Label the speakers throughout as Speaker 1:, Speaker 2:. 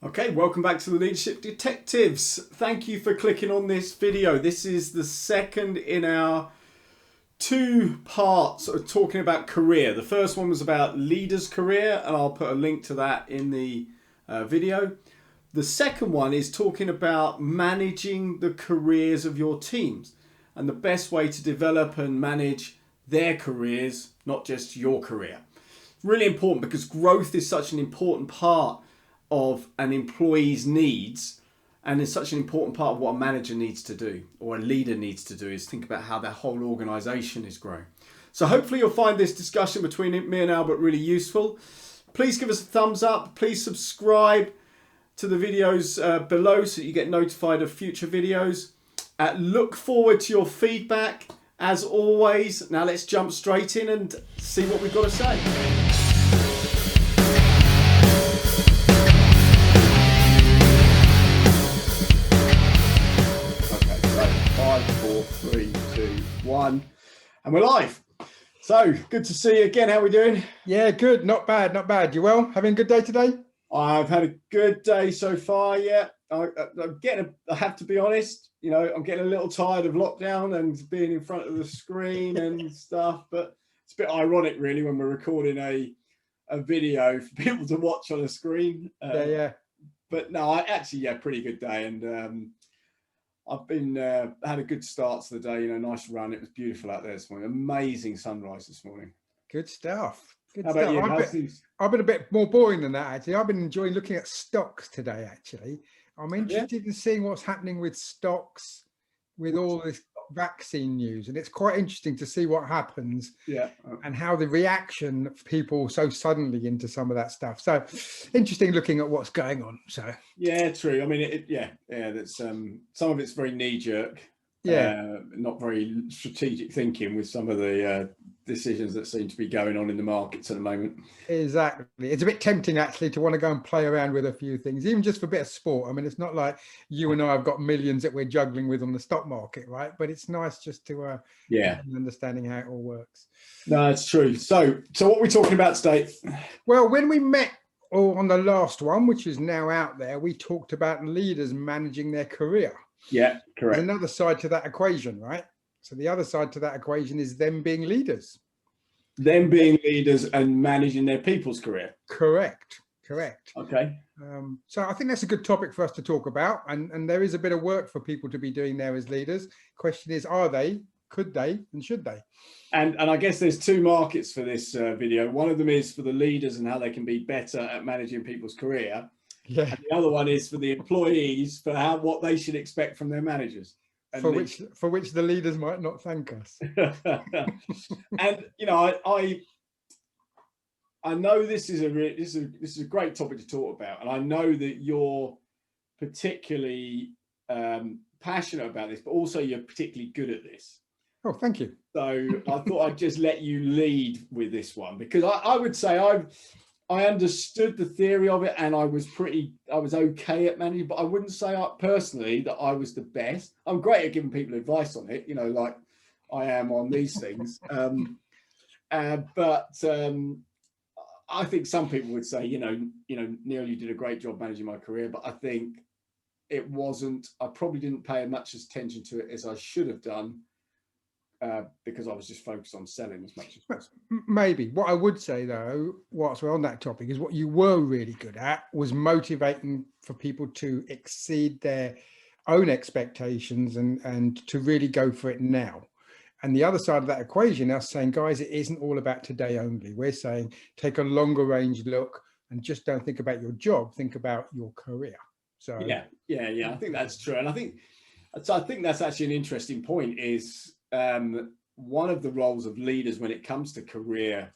Speaker 1: Okay, welcome back to the Leadership Detectives. Thank you for clicking on this video. This is the second in our two parts of talking about career. The first one was about leaders' career, and I'll put a link to that in the video. The second one is talking about managing the careers of your teams and the best way to develop and manage their careers, not just your career. It's really important because growth is such an important part of an employee's needs, and is such an important part of what a manager needs to do or a leader needs to do, is think about how their whole organization is growing. So hopefully you'll find this discussion between me and Albert really useful. Please give us a thumbs up. Please subscribe to the videos below so that you get notified of future videos. Look forward to your feedback as always. Now let's jump straight in and see what we've got to say. And we're live. So good to see you again. How are we doing?
Speaker 2: Yeah, good. Not bad, not bad. You well? Having a good day today?
Speaker 1: I've had a good day so far. Yeah, I'm getting. I have to be honest. You know, I'm getting a little tired of lockdown and being in front of the screen and stuff. But it's a bit ironic, really, when we're recording a video for people to watch on a screen.
Speaker 2: Yeah.
Speaker 1: But no, pretty good day, and I've been had a good start to the day. You know, nice run. It was beautiful out there this morning. Amazing sunrise this morning.
Speaker 2: Good stuff. Good
Speaker 1: How about
Speaker 2: stuff.
Speaker 1: you?
Speaker 2: I've been a bit more boring than that, actually. I've been enjoying looking at stocks today, actually. I'm interested in seeing what's happening with stocks with all this vaccine news, and it's quite interesting to see what happens and how the reaction of people so suddenly into some of that stuff. So interesting looking at what's going on. So
Speaker 1: yeah, true. I mean, that's some of it's very knee-jerk, not very strategic thinking with some of the decisions that seem to be going on in the markets at the moment.
Speaker 2: Exactly. It's a bit tempting actually to want to go and play around with a few things, even just for a bit of sport. I mean, it's not like you and I have got millions that we're juggling with on the stock market, right? But it's nice just to understanding how it all works.
Speaker 1: No, it's true. So what are we talking about today?
Speaker 2: Well, when we met on the last one, which is now out there, we talked about leaders managing their career.
Speaker 1: Yeah, correct.
Speaker 2: There's another side to that equation, right? So the other side to that equation is them being leaders.
Speaker 1: Them being leaders and managing their people's career.
Speaker 2: Correct.
Speaker 1: Okay.
Speaker 2: So I think that's a good topic for us to talk about. And there is a bit of work for people to be doing there as leaders. Question is, are they, could they, and should they?
Speaker 1: And I guess there's two markets for this video. One of them is for the leaders and how they can be better at managing people's career.
Speaker 2: Yeah.
Speaker 1: And the other one is for the employees, for what they should expect from their managers.
Speaker 2: For which the leaders might not thank us.
Speaker 1: And you know, I know this is a great topic to talk about, and I know that you're particularly passionate about this, but also you're particularly good at this.
Speaker 2: Oh, thank you.
Speaker 1: So I thought I'd just let you lead with this one, because I would say I understood the theory of it, and I was okay at managing, but I wouldn't say personally that I was the best. I'm great at giving people advice on it, you know, like I am on these things. But I think some people would say, you know, Neil, you did a great job managing my career, but I think I probably didn't pay as much attention to it as I should have done. Because I was just focused on selling as much as possible.
Speaker 2: Maybe. What I would say, though, whilst we're on that topic, is what you were really good at was motivating for people to exceed their own expectations and to really go for it now. And the other side of that equation, us saying, guys, it isn't all about today only. We're saying take a longer range look and just don't think about your job, think about your career. So
Speaker 1: yeah, I think that's true. And I think that's actually an interesting point, is one of the roles of leaders when it comes to career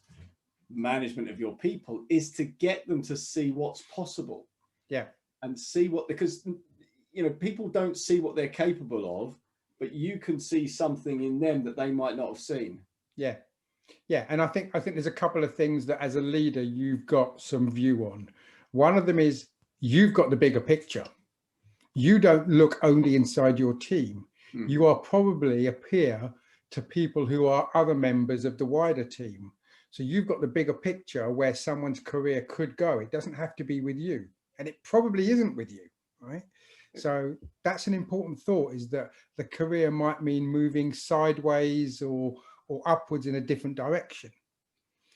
Speaker 1: management of your people is to get them to see what's possible.
Speaker 2: Yeah.
Speaker 1: And see because, you know, people don't see what they're capable of, but you can see something in them that they might not have seen.
Speaker 2: Yeah. And I think there's a couple of things that as a leader, you've got some view on. One of them is you've got the bigger picture. You don't look only inside your team. You are probably a peer to people who are other members of the wider team. So you've got the bigger picture where someone's career could go. It doesn't have to be with you. and it probably isn't with you, right? So that's an important thought, is that the career might mean moving sideways or upwards in a different direction.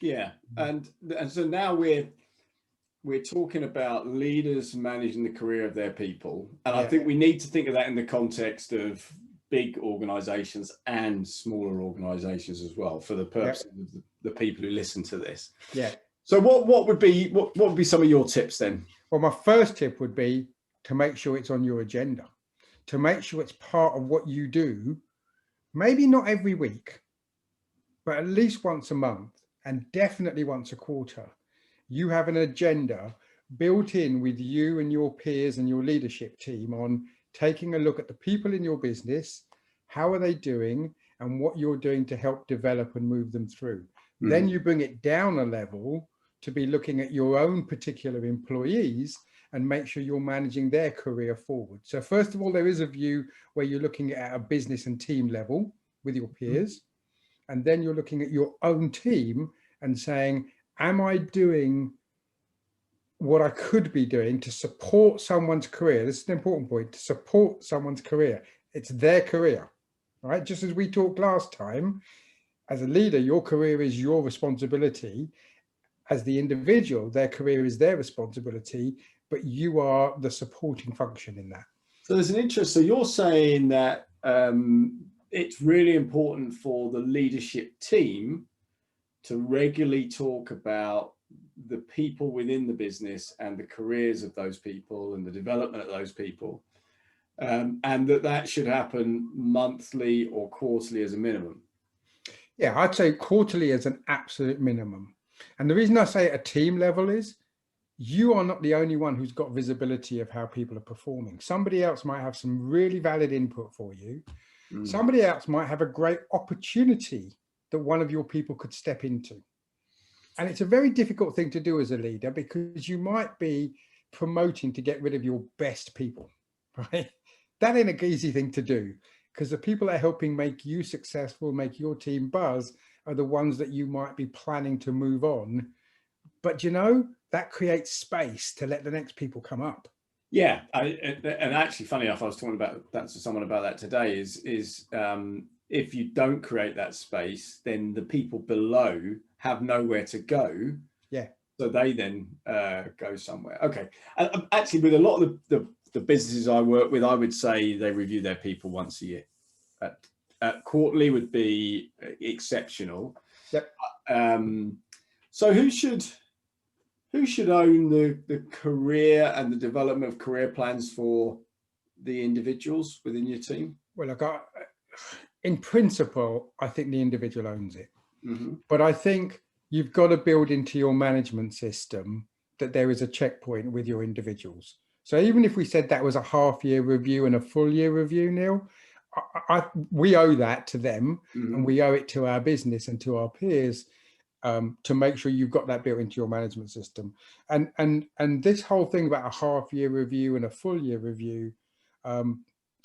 Speaker 1: Yeah, and so now we're talking about leaders managing the career of their people, and I
Speaker 2: Yeah,
Speaker 1: think we need to think of that in the context of big organizations and smaller organizations as well, for the
Speaker 2: yeah,
Speaker 1: purposes of the people who listen to this.
Speaker 2: yeah.
Speaker 1: So what would be some of your tips then?
Speaker 2: Well, my first tip would be to make sure it's on your agenda, to make sure it's part of what you do, maybe not every week, but at least once a month, and definitely once a quarter. You have an agenda built in with you and your peers and your leadership team on taking a look at the people in your business, how are they doing, and what you're doing to help develop and move them through. Then you bring it down a level to be looking at your own particular employees and make sure you're managing their career forward. So first of all, there is a view where you're looking at a business and team level with your peers. And then you're looking at your own team and saying, am I doing what I could be doing to support someone's career? This is an important point, to support someone's career. It's their career, right? Just as we talked last time, as a leader, your career is your responsibility. As the individual, their career is their responsibility, but you are the supporting function in that.
Speaker 1: So there's an interest. So you're saying that it's really important for the leadership team to regularly talk about the people within the business and the careers of those people and the development of those people, and that should happen monthly or quarterly as a minimum.
Speaker 2: Yeah, I'd say quarterly as an absolute minimum. And the reason I say at a team level is you are not the only one who's got visibility of how people are performing. Somebody else might have some really valid input for you. Somebody else might have a great opportunity that one of your people could step into. And it's a very difficult thing to do as a leader, because you might be promoting to get rid of your best people, right? That ain't an easy thing to do, because the people that are helping make you successful, make your team buzz, are the ones that you might be planning to move on. But you know, that creates space to let the next people come up.
Speaker 1: Yeah, and actually, funny enough, I was talking about that to someone about that today. Is if you don't create that space, then the people below have nowhere to go.
Speaker 2: Yeah.
Speaker 1: So they then go somewhere. Okay. Actually, with a lot of the businesses I work with, I would say they review their people once a year. Quarterly would be exceptional.
Speaker 2: Yep.
Speaker 1: So who should own the career and the development of career plans for the individuals within your team?
Speaker 2: Well, look, in principle, I think the individual owns it.
Speaker 1: Mm-hmm.
Speaker 2: But I think you've got to build into your management system that there is a checkpoint with your individuals. So even if we said that was a half-year review and a full-year review, Neil, we owe that to them, and we owe it to our business and to our peers to make sure you've got that built into your management system. And this whole thing about a half-year review and a full-year review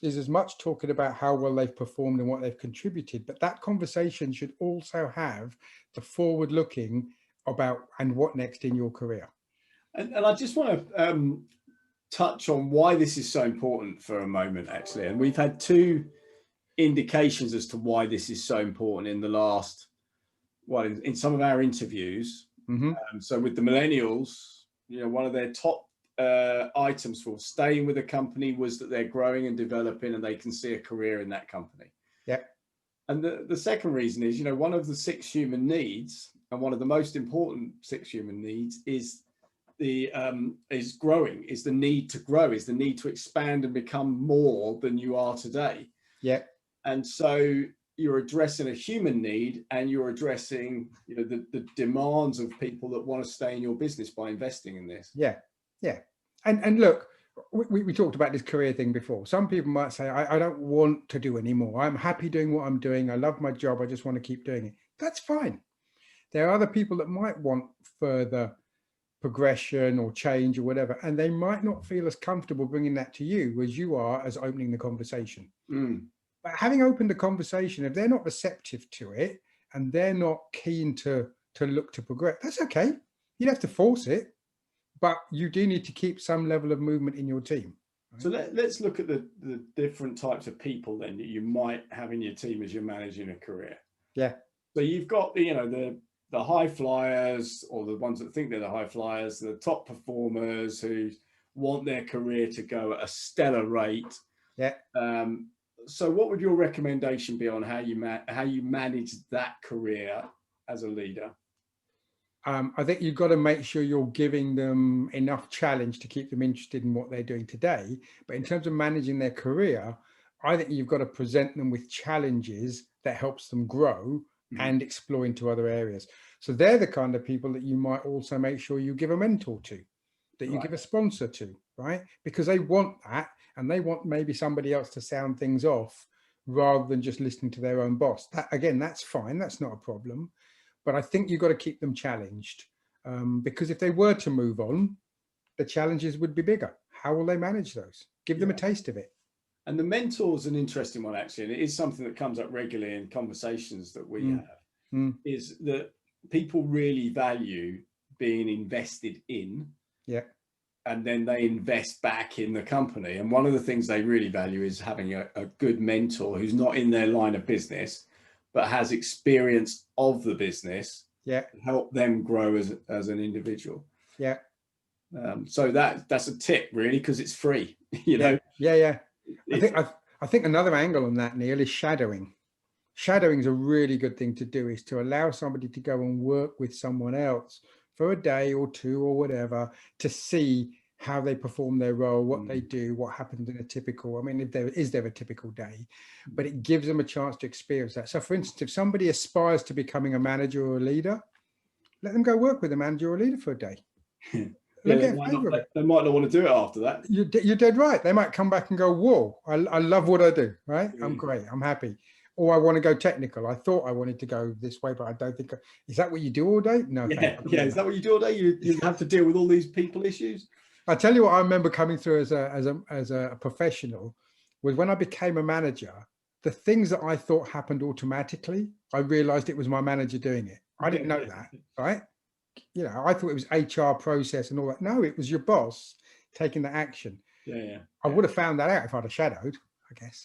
Speaker 2: is as much talking about how well they've performed and what they've contributed, but that conversation should also have the forward-looking about and what next in your career.
Speaker 1: And I just want to touch on why this is so important for a moment, actually. And we've had two indications as to why this is so important in the last, well, in some of our interviews. So with the millennials, you know, one of their top items for staying with a company was that they're growing and developing and they can see a career in that company.
Speaker 2: Yeah.
Speaker 1: And the second reason is, you know, one of the 6 human needs, and one of the most important 6 human needs, is growing, is the need to grow, is the need to expand and become more than you are today.
Speaker 2: Yeah.
Speaker 1: And so you're addressing a human need, and you're addressing, you know, the demands of people that want to stay in your business by investing in this.
Speaker 2: Yeah. Yeah. And look, we talked about this career thing before. Some people might say, I don't want to do anymore. I'm happy doing what I'm doing. I love my job. I just want to keep doing it. That's fine. There are other people that might want further progression or change or whatever, and they might not feel as comfortable bringing that to you as you are as opening the conversation. But having opened the conversation, if they're not receptive to it and they're not keen to look to progress, that's okay. You don't have to force it, but you do need to keep some level of movement in your team. Right?
Speaker 1: So let's look at the different types of people then that you might have in your team as you're managing a career.
Speaker 2: Yeah.
Speaker 1: So you've got the high flyers, or the ones that think they're the high flyers, the top performers who want their career to go at a stellar rate.
Speaker 2: Yeah.
Speaker 1: So what would your recommendation be on how you manage that career as a leader?
Speaker 2: I think you've got to make sure you're giving them enough challenge to keep them interested in what they're doing today. But in terms of managing their career, I think you've got to present them with challenges that helps them grow and explore into other areas. So they're the kind of people that you might also make sure you give a mentor to, that you give a sponsor to, right? Because they want that, and they want maybe somebody else to sound things off rather than just listening to their own boss. That, again, that's fine. That's not a problem. But I think you've got to keep them challenged, because if they were to move on, the challenges would be bigger. How will they manage those? Give them a taste of it.
Speaker 1: And the mentor's an interesting one, actually. And it is something that comes up regularly in conversations that we have, is that people really value being invested in.
Speaker 2: Yeah.
Speaker 1: And then they invest back in the company. And one of the things they really value is having a good mentor who's not in their line of business, but has experience of the business, to help them grow as an individual.
Speaker 2: Yeah.
Speaker 1: So that's a tip, really, because it's free. You
Speaker 2: know. I think another angle on that, Neil, is shadowing. Shadowing is a really good thing to do, is to allow somebody to go and work with someone else for a day or two or whatever, to see how they perform their role, what they do, what happens in a typical, I mean, if there is a typical day, but it gives them a chance to experience that. So for instance, if somebody aspires to becoming a manager or a leader, let them go work with a manager or a leader for a day.
Speaker 1: They might not want to do it after that.
Speaker 2: You're dead right. They might come back and go, whoa, I love what I do, right? I'm great, I'm happy. Or I want to go technical. I thought I wanted to go this way, but I don't think. Is that what you do all day? No.
Speaker 1: Is that what you do all day? You have to deal with all these people issues.
Speaker 2: I tell you what, I remember coming through as a professional was when I became a manager. The things that I thought happened automatically, I realized it was my manager doing it. I didn't know that, right? You know, I thought it was HR process and all that. No, it was your boss taking the action. I would have found that out if I'd have shadowed, I guess.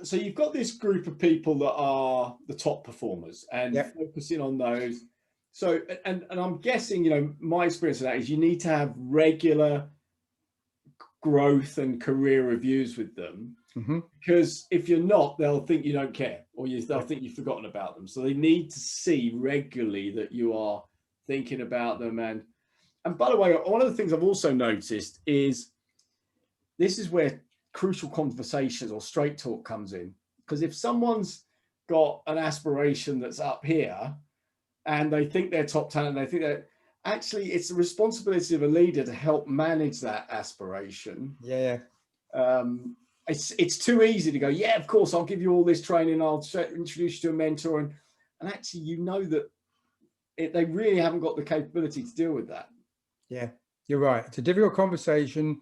Speaker 1: So you've got this group of people that are the top performers, and focusing on those. So, and I'm guessing, my experience of that is you need to have regular growth and career reviews with them, because if you're not, they'll think you don't care, or they'll think you've forgotten about them. So they need to see regularly that you are thinking about them. And by the way, one of the things I've also noticed is this is where crucial conversations or straight talk comes in. Because if someone's got an aspiration that's up here and they think they're top talent, they think that actually it's the responsibility of a leader to help manage that aspiration. It's too easy to go, yeah, of course, I'll give you all this training, I'll introduce you to a mentor, and actually that they really haven't got the capability to deal with that.
Speaker 2: Yeah, you're right. It's a difficult conversation.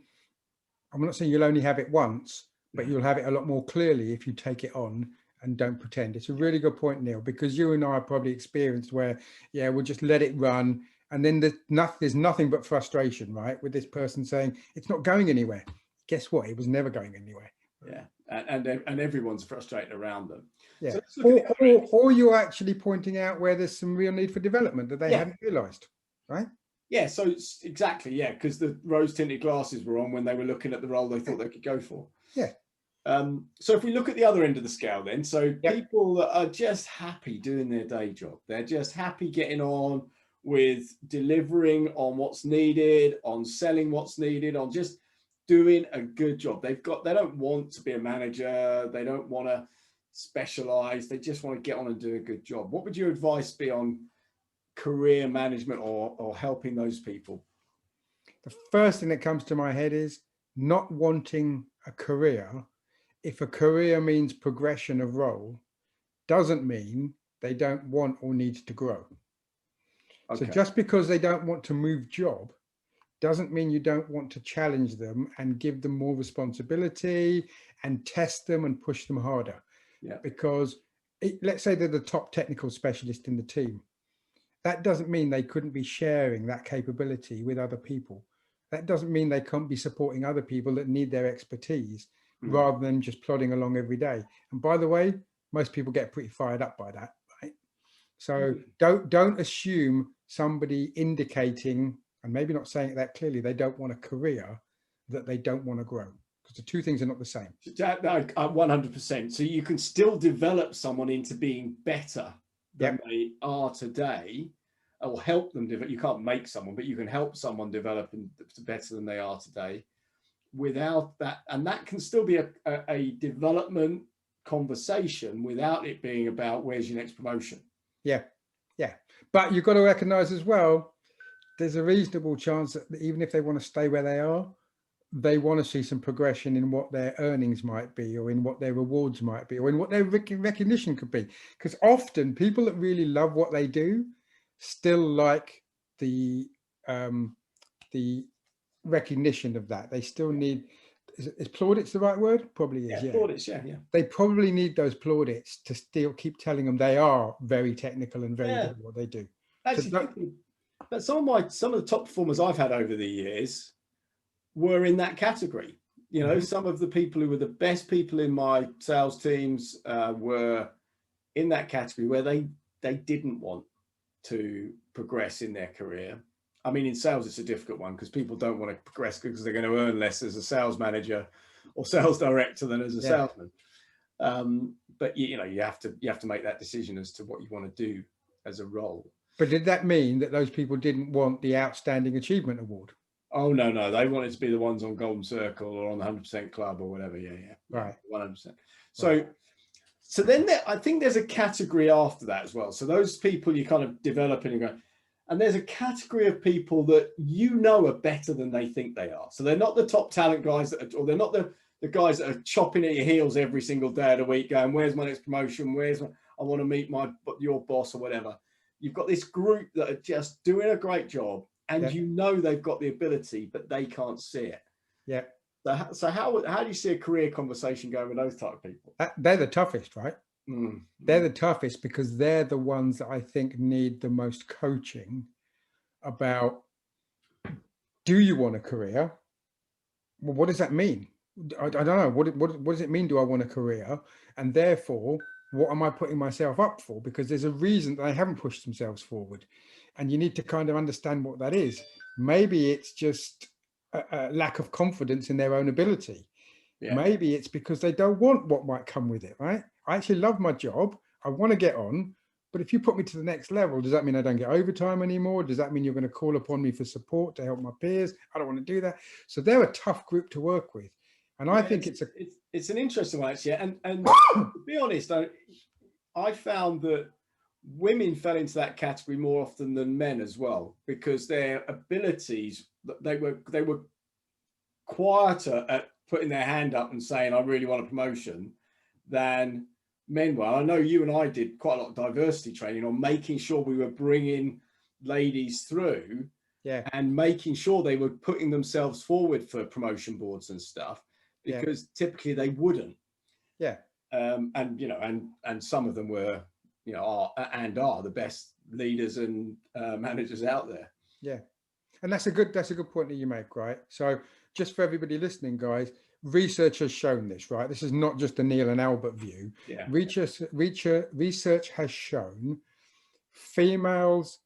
Speaker 2: I'm not saying you'll only have it once, but you'll have it a lot more clearly if you take it on and don't pretend. It's a really good point, Neil, because you and I are probably experienced where, we'll just let it run. And then there's nothing but frustration, right? With this person saying, it's not going anywhere. Guess what? It was never going anywhere.
Speaker 1: And everyone's frustrated around them.
Speaker 2: So or you're actually pointing out where there's some real need for development that they hadn't realized, right?
Speaker 1: Yeah, so exactly, because the rose-tinted glasses were on when they were looking at the role they thought they could go for. So if we look at the other end of the scale then, so people that are just happy doing their day job, they're just happy getting on with delivering on what's needed, on selling what's needed, on just doing a good job. They don't want to be a manager, they don't want to specialize, they just want to get on and do a good job. What would your advice be on career management or helping those people?
Speaker 2: The first thing that comes to my head is not wanting a career. If a career means progression of role, doesn't mean they don't want or need to grow. So just because they don't want to move job doesn't mean you don't want to challenge them and give them more responsibility and test them and push them harder. Because let's say they're the top technical specialist in the team, that doesn't mean they couldn't be sharing that capability with other people. That doesn't mean they can't be supporting other people that need their expertise rather than just plodding along every day. And by the way, most people get pretty fired up by that, right? So don't assume somebody indicating, and maybe not saying it that clearly, they don't want a career, that they don't want to grow, because the two things are not the same.
Speaker 1: 100%. So you can still develop someone into being better than they are today, or help them develop. You can't make someone, but you can help someone develop into better than they are today without that. And that can still be a development conversation without it being about where's your next promotion.
Speaker 2: Yeah. But you've got to recognize as well, there's a reasonable chance that even if they want to stay where they are, they want to see some progression in what their earnings might be, or in what their rewards might be, or in what their recognition could be. Because often people that really love what they do still like the recognition of that. They still need, is plaudits the right word? Probably is.
Speaker 1: Yeah, plaudits. Yeah.
Speaker 2: They probably need those plaudits to still keep telling them they are very technical and very good at what they do.
Speaker 1: Actually, but some of the top performers I've had over the years were in that category. You know, some of the people who were the best people in my sales teams were in that category where they didn't want to progress in their career. I mean, in sales, it's a difficult one because people don't want to progress because they're going to earn less as a sales manager or sales director than as a salesman. But you have to make that decision as to what you want to do as a role.
Speaker 2: But did that mean that those people didn't want the Outstanding Achievement Award?
Speaker 1: Oh, no. They wanted to be the ones on Golden Circle or on the 100% Club or whatever. Yeah.
Speaker 2: Right.
Speaker 1: 100%. So then I think there's a category after that as well. So those people you kind of develop and go, and there's a category of people that are better than they think they are. So they're not the top talent guys, or they're not the guys that are chopping at your heels every single day of the week going, where's my next promotion? I want to meet your boss or whatever. You've got this group that are just doing a great job, and they've got the ability, but they can't see it.
Speaker 2: Yeah.
Speaker 1: So how do you see a career conversation going with those type of people?
Speaker 2: They're the toughest, right? They're the toughest because they're the ones that I think need the most coaching about, do you want a career? Well, what does that mean? I don't know. What does it mean? Do I want a career? And therefore, what am I putting myself up for? Because there's a reason they haven't pushed themselves forward. And you need to kind of understand what that is. Maybe it's just a lack of confidence in their own ability. Yeah. Maybe it's because they don't want what might come with it, right? I actually love my job. I want to get on. But if you put me to the next level, does that mean I don't get overtime anymore? Does that mean you're going to call upon me for support to help my peers? I don't want to do that. So they're a tough group to work with. And I think
Speaker 1: it's an interesting one, actually. And to be honest, I found that women fell into that category more often than men as well, because their abilities, they were quieter at putting their hand up and saying, I really want a promotion, than men were. I know you and I did quite a lot of diversity training on making sure we were bringing ladies through and making sure they were putting themselves forward for promotion boards and stuff, because typically they wouldn't. And some of them were, are the best leaders and managers out there.
Speaker 2: Yeah. And that's a good point that you make, right? So just for everybody listening, guys, research has shown this, right? This is not just a Neil and Albert view.
Speaker 1: Yeah.
Speaker 2: Research has shown females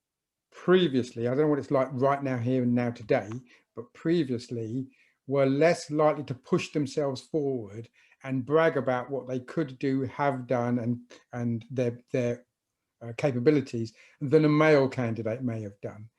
Speaker 2: previously, I don't know what it's like right now, here and now today, but previously were less likely to push themselves forward and brag about what they could do, have done, and their capabilities than a male candidate may have done.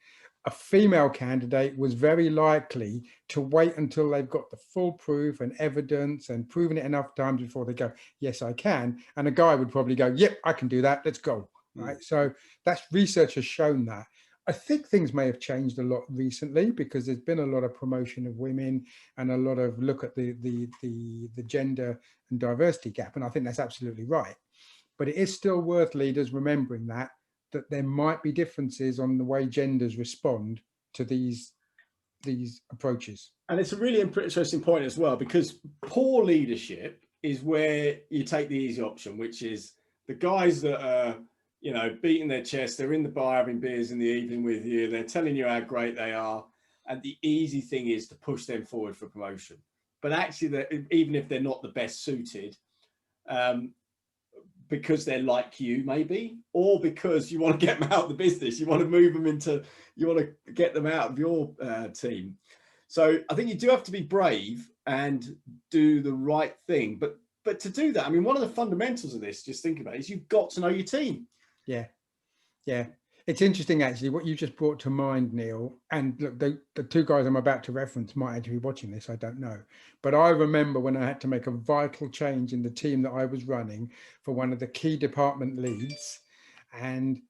Speaker 2: A female candidate was very likely to wait until they've got the full proof and evidence and proven it enough times before they go, yes, I can. And a guy would probably go, yep, I can do that. Let's go. Right. So that's, research has shown that. I think things may have changed a lot recently because there's been a lot of promotion of women and a lot of look at the gender and diversity gap. And I think that's absolutely right. But it is still worth leaders remembering that there might be differences on the way genders respond to these approaches.
Speaker 1: And it's a really interesting point as well, because poor leadership is where you take the easy option, which is the guys that are you know, beating their chest. They're in the bar having beers in the evening with you. They're telling you how great they are. And the easy thing is to push them forward for promotion. But actually, even if they're not the best suited, um, because they're like you, maybe, or because you want to get them out of the business, you want to move them into, you want to get them out of your team. So I think you do have to be brave and do the right thing. But to do that, I mean, one of the fundamentals of this, just think about it, is you've got to know your team.
Speaker 2: Yeah. Yeah. It's interesting, actually, what you just brought to mind, Neil. And look, the two guys I'm about to reference might actually be watching this. I don't know. But I remember when I had to make a vital change in the team that I was running for one of the key department leads. And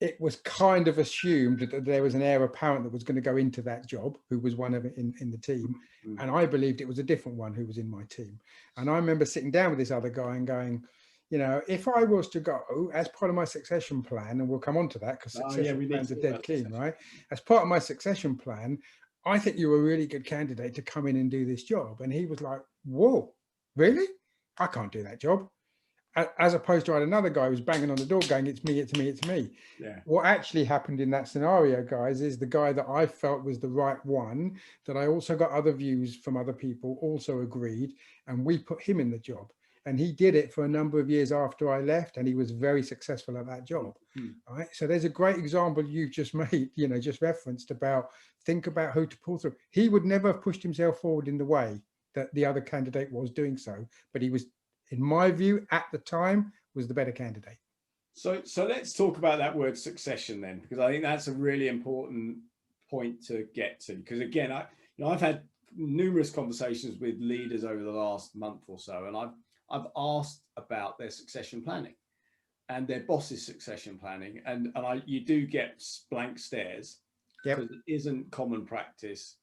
Speaker 2: it was kind of assumed that there was an heir apparent that was going to go into that job, who was one of it in the team. And I believed it was a different one who was in my team. And I remember sitting down with this other guy and going, you know, if I was to go as part of my succession plan, and we'll come on to that because succession plans are dead keen, right? As part of my succession plan, I think you're a really good candidate to come in and do this job. And he was like, whoa, really? I can't do that job. As opposed to I had another guy who was banging on the door going, it's me, it's me, it's me.
Speaker 1: Yeah.
Speaker 2: What actually happened in that scenario, guys, is the guy that I felt was the right one, that I also got other views from other people, also agreed, and we put him in the job. And he did it for a number of years after I left, and he was very successful at that job. Right. So there's a great example you've just made, you know, just referenced about, think about who to pull through. He would never have pushed himself forward in the way that the other candidate was doing so, but he was, in my view, at the time, was the better candidate.
Speaker 1: So let's talk about that word succession then, because I think that's a really important point to get to. Because again, I've had numerous conversations with leaders over the last month or so, and I've asked about their succession planning and their boss's succession planning, and you do get blank stares, because it isn't common practice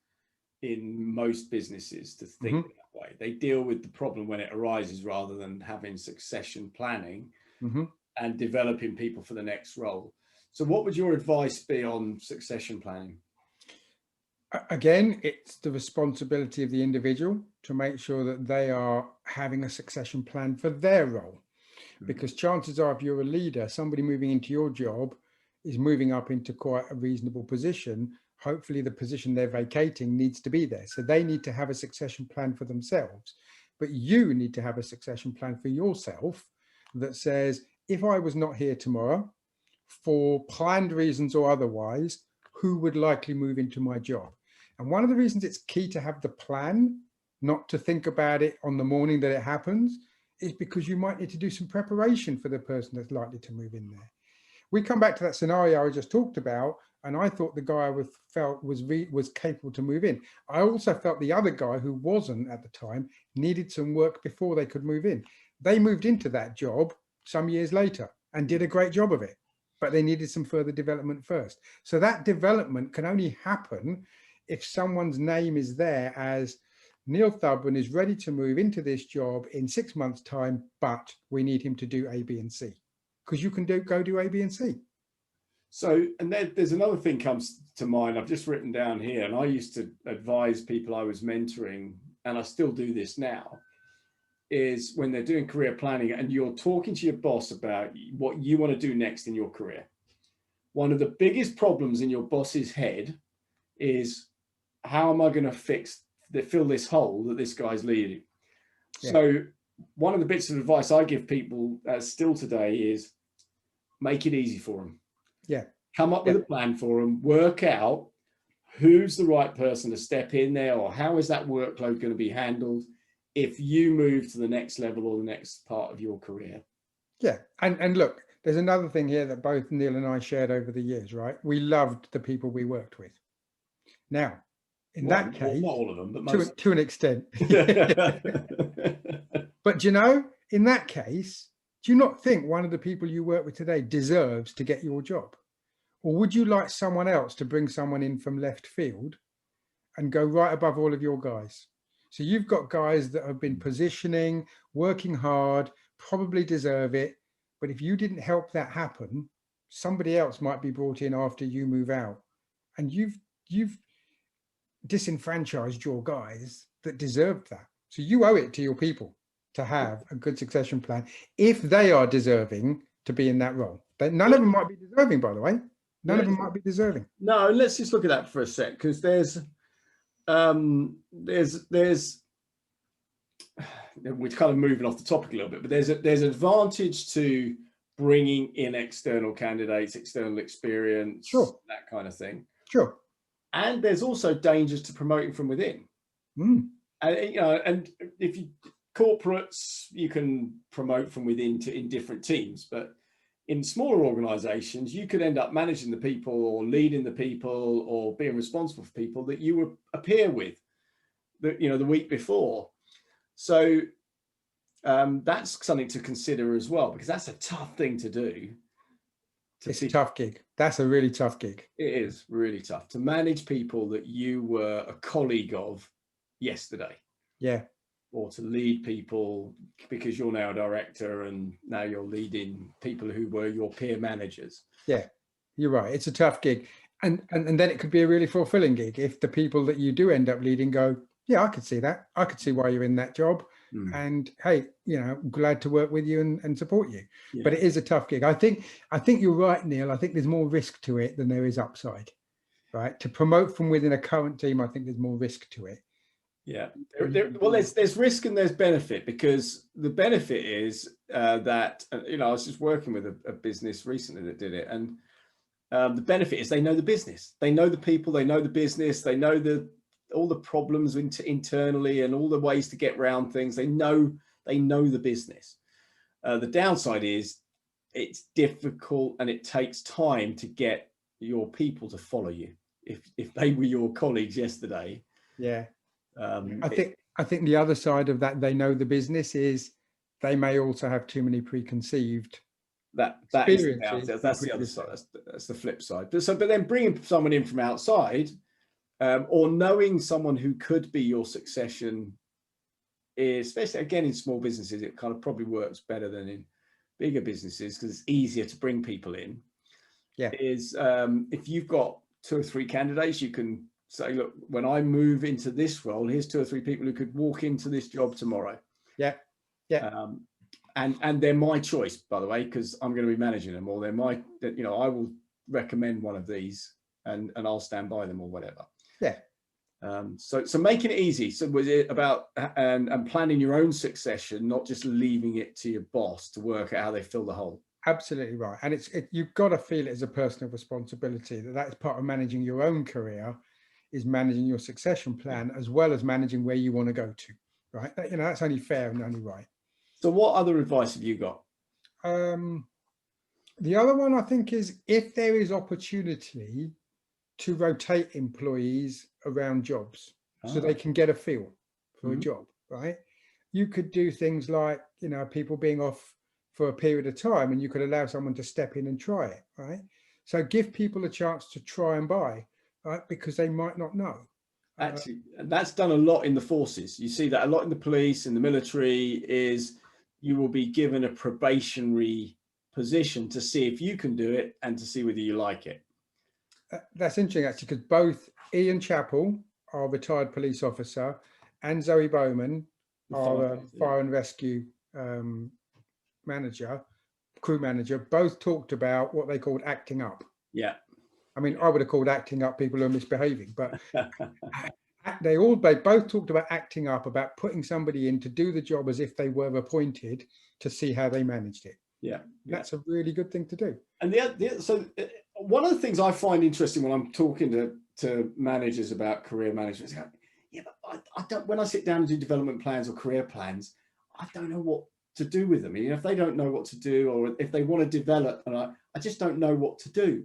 Speaker 1: in most businesses to think that way. They deal with the problem when it arises rather than having succession planning and developing people for the next role. So what would your advice be on succession planning?
Speaker 2: Again, it's the responsibility of the individual to make sure that they are having a succession plan for their role. Because chances are, if you're a leader, somebody moving into your job is moving up into quite a reasonable position. Hopefully the position they're vacating needs to be there. So they need to have a succession plan for themselves. But you need to have a succession plan for yourself that says, if I was not here tomorrow, for planned reasons or otherwise, who would likely move into my job? And one of the reasons it's key to have the plan, not to think about it on the morning that it happens, is because you might need to do some preparation for the person that's likely to move in there. We come back to that scenario I just talked about, and I thought the guy I felt was capable to move in. I also felt the other guy, who wasn't at the time, needed some work before they could move in. They moved into that job some years later and did a great job of it, but they needed some further development first. So that development can only happen if someone's name is there as Neil Thubman is ready to move into this job in 6 months' time, but we need him to do A, B, and C. Because you can go do A, B, and C.
Speaker 1: So, and there's another thing comes to mind. I've just written down here, and I used to advise people I was mentoring, and I still do this now, is when they're doing career planning and you're talking to your boss about what you want to do next in your career. One of the biggest problems in your boss's head is, how am I going to fill this hole that this guy's leading? Yeah. So one of the bits of advice I give people still today is make it easy for them.
Speaker 2: Yeah.
Speaker 1: Come up with a plan for them, work out who's the right person to step in there, or how is that workload going to be handled if you move to the next level or the next part of your career. Yeah.
Speaker 2: And look, there's another thing here that both Neil and I shared over the years, right? We loved the people we worked with. Now, in that case,
Speaker 1: not all of them, but most.
Speaker 2: To an extent. But you know, in that case, do you not think one of the people you work with today deserves to get your job? Or would you like someone else to bring someone in from left field and go right above all of your guys? So you've got guys that have been positioning, working hard, probably deserve it. But if you didn't help that happen, somebody else might be brought in after you move out. And you've disenfranchised your guys that deserved that. So you owe it to your people to have a good succession plan if they are deserving to be in that role. None of them might be deserving, by the way. None of them might be deserving.
Speaker 1: No, let's just look at that for a sec, because there's we're kind of moving off the topic a little bit, but there's advantage to bringing in external candidates, external experience,
Speaker 2: Sure,
Speaker 1: that kind of thing.
Speaker 2: Sure.
Speaker 1: And there's also dangers to promoting from within.
Speaker 2: Mm.
Speaker 1: And and if you corporates, you can promote from within in different teams, but in smaller organizations, you could end up managing the people or leading the people or being responsible for people that you were a peer with the week before. So that's something to consider as well, because that's a tough thing to do.
Speaker 2: It's a tough gig. That's a really tough gig.
Speaker 1: It is really tough to manage people that you were a colleague of yesterday.
Speaker 2: Yeah.
Speaker 1: Or to lead people because you're now a director and now you're leading people who were your peer managers.
Speaker 2: Yeah, you're right. It's a tough gig. And then it could be a really fulfilling gig if the people that you do end up leading go, yeah, I could see that. I could see why you're in that job. And hey, glad to work with you and support you. Yeah. But it is a tough gig. I think you're right, Neil. I think there's more risk to it than there is upside, right? To promote from within a current team, I think there's more risk to it.
Speaker 1: Yeah. Well, there's risk and there's benefit, because the benefit is that, I was just working with a business recently that did it. And the benefit is they know the business, they know the people, they know the business, they know all the problems internally and all the ways to get around things. They know the business. The downside is it's difficult and it takes time to get your people to follow you. If they were your colleagues yesterday.
Speaker 2: Yeah. I think the other side of that, they know the business, is they may also have too many preconceived experiences.
Speaker 1: That's the other side. That's the flip side. But then bringing someone in from outside, or knowing someone who could be your succession, is, especially again in small businesses, it kind of probably works better than in bigger businesses because it's easier to bring people in.
Speaker 2: Yeah.
Speaker 1: Is if you've got 2 or 3 candidates, you can say, look, when I move into this role, here's 2 or 3 people who could walk into this job tomorrow.
Speaker 2: Yeah. Yeah.
Speaker 1: And they're my choice, by the way, because I'm going to be managing them, or they're I will recommend one of these and I'll stand by them or whatever.
Speaker 2: Yeah.
Speaker 1: So making it easy. So was it about and planning your own succession, not just leaving it to your boss to work out how they fill the hole?
Speaker 2: Absolutely right. And you've got to feel it as a personal responsibility that's part of managing your own career, is managing your succession plan as well as managing where you want to go to, right? That's only fair and only right.
Speaker 1: So what other advice have you got?
Speaker 2: The other one I think is, if there is opportunity to rotate employees around jobs so they can get a feel for a job, right? You could do things like, people being off for a period of time and you could allow someone to step in and try it, right? So give people a chance to try and buy, right? Because they might not know.
Speaker 1: Actually, that's done a lot in the forces. You see that a lot in the police, in the military, is you will be given a probationary position to see if you can do it and to see whether you like it.
Speaker 2: That's interesting, actually, because both Ian Chappell, our retired police officer, and Zoe Bowman, our fire and rescue crew manager, both talked about what they called acting up.
Speaker 1: Yeah.
Speaker 2: I mean, I would have called acting up people who are misbehaving, but they both talked about acting up, about putting somebody in to do the job as if they were appointed, to see how they managed it.
Speaker 1: Yeah.
Speaker 2: That's a really good thing to do.
Speaker 1: And so one of the things I find interesting when I'm talking to managers about career management is, yeah, but I don't, when I sit down and do development plans or career plans, I don't know what to do with them. If they don't know what to do, or if they want to develop, and I just don't know what to do.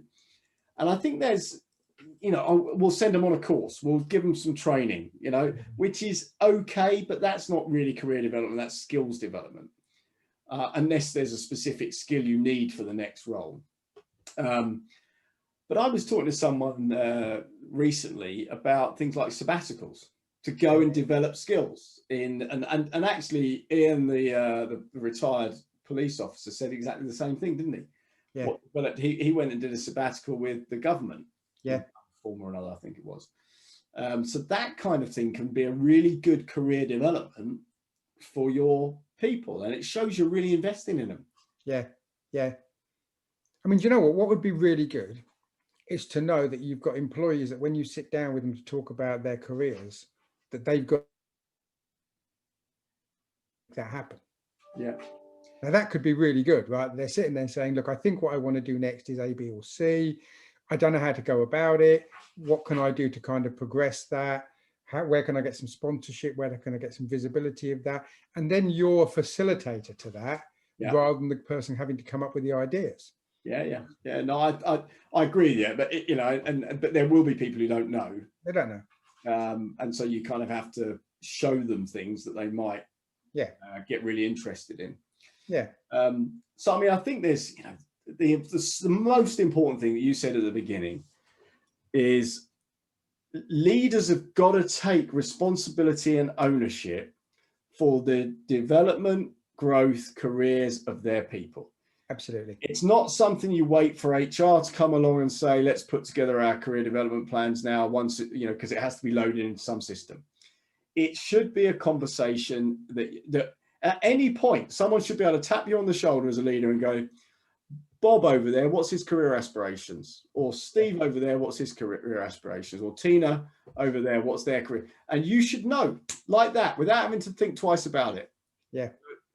Speaker 1: And I think there's, we'll send them on a course, we'll give them some training, which is okay, but that's not really career development, that's skills development. Unless there's a specific skill you need for the next role. But I was talking to someone recently about things like sabbaticals, to go and develop skills and actually Ian, the retired police officer, said exactly the same thing, didn't he?
Speaker 2: Yeah.
Speaker 1: Well, he went and did a sabbatical with the government.
Speaker 2: Yeah.
Speaker 1: Form or another, I think it was. So that kind of thing can be a really good career development for your people, and it shows you're really investing in them.
Speaker 2: Yeah. Yeah. I mean, do you know what would be really good is to know that you've got employees that when you sit down with them to talk about their careers, that they've got that happen.
Speaker 1: Yeah.
Speaker 2: Now that could be really good, right? They're sitting there saying, look, I think what I want to do next is A, B, or C. I don't know how to go about it. What can I do to kind of progress that? Where can I get some sponsorship? Where can I get some visibility of that? And then you're a facilitator to that, rather than the person having to come up with the ideas.
Speaker 1: Yeah. No, I agree. Yeah, but you know, but there will be people who don't know.
Speaker 2: They don't know.
Speaker 1: And so you kind of have to show them things that they might get really interested in.
Speaker 2: Yeah.
Speaker 1: So I mean, I think there's, you know, the most important thing that you said at the beginning is leaders have got to take responsibility and ownership for the development, growth, careers of their people.
Speaker 2: Absolutely.
Speaker 1: It's not something you wait for HR to come along and say, let's put together our career development plans now, once, you know, because it has to be loaded into some system. It should be a conversation that at any point, someone should be able to tap you on the shoulder as a leader and go, Bob over there, what's his career aspirations? Or Steve over there, what's his career aspirations? Or Tina over there, what's their career? And you should know like that without having to think twice about it.
Speaker 2: Yeah.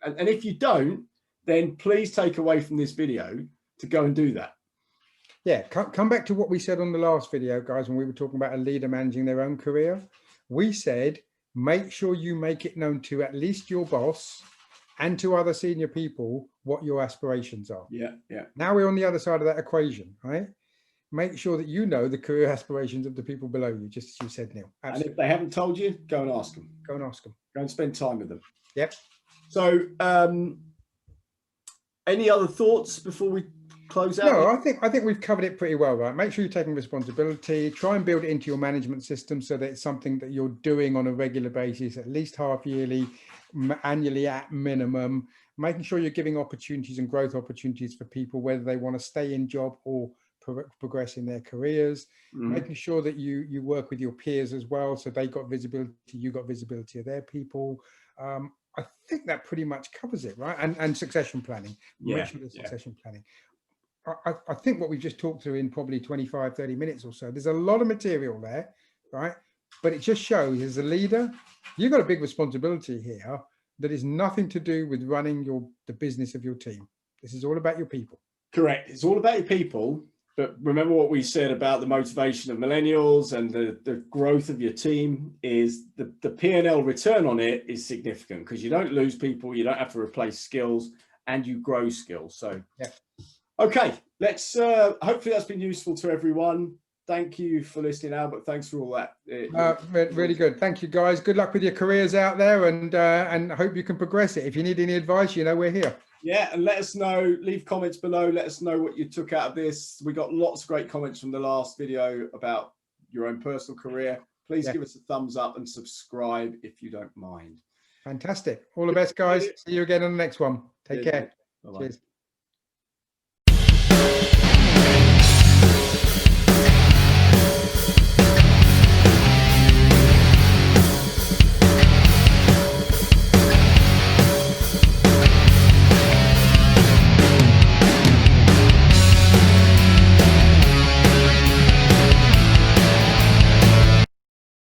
Speaker 1: And if you don't, then please take away from this video to go and do that.
Speaker 2: Yeah, come back to what we said on the last video, guys, when we were talking about a leader managing their own career. We said, make sure you make it known to at least your boss and to other senior people what your aspirations are.
Speaker 1: Yeah.
Speaker 2: Now we're on the other side of that equation, right? Make sure that you know the career aspirations of the people below you, just as you said, Neil. Absolutely.
Speaker 1: And if they haven't told you, go and ask them.
Speaker 2: Go and ask them.
Speaker 1: Go and spend time with them.
Speaker 2: Yep.
Speaker 1: So, any other thoughts before we close out?
Speaker 2: No, I think we've covered it pretty well, right? Make sure you're taking responsibility. Try and build it into your management system so that it's something that you're doing on a regular basis, at least half yearly, annually at minimum. Making sure you're giving opportunities and growth opportunities for people, whether they want to stay in job or progress in their careers. Making sure that you work with your peers as well, so they got visibility, you got visibility of their people. I think that pretty much covers it, right? And succession planning. Make sure there's succession planning. I think what we've just talked through in probably 25, 30 minutes or so, there's a lot of material there, right? But it just shows, as a leader, you've got a big responsibility here that is nothing to do with running the business of your team. This is all about your people.
Speaker 1: Correct. It's all about your people. But remember what we said about the motivation of millennials and the growth of your team is the P&L return on it is significant, because you don't lose people, you don't have to replace skills, and you grow skills. So, okay, let's hopefully that's been useful to everyone. Thank you for listening, Albert. Thanks for all that.
Speaker 2: Really good. Thank you, guys. Good luck with your careers out there, and hope you can progress it. If you need any advice, you know we're here.
Speaker 1: Yeah, and let us know, leave comments below, let us know what you took out of this. We got lots of great comments from the last video about your own personal career. Please give us a thumbs up and subscribe if you don't mind.
Speaker 2: Fantastic. All the best, guys. See you again on the next one. Take care.
Speaker 1: Bye-bye.
Speaker 2: Cheers.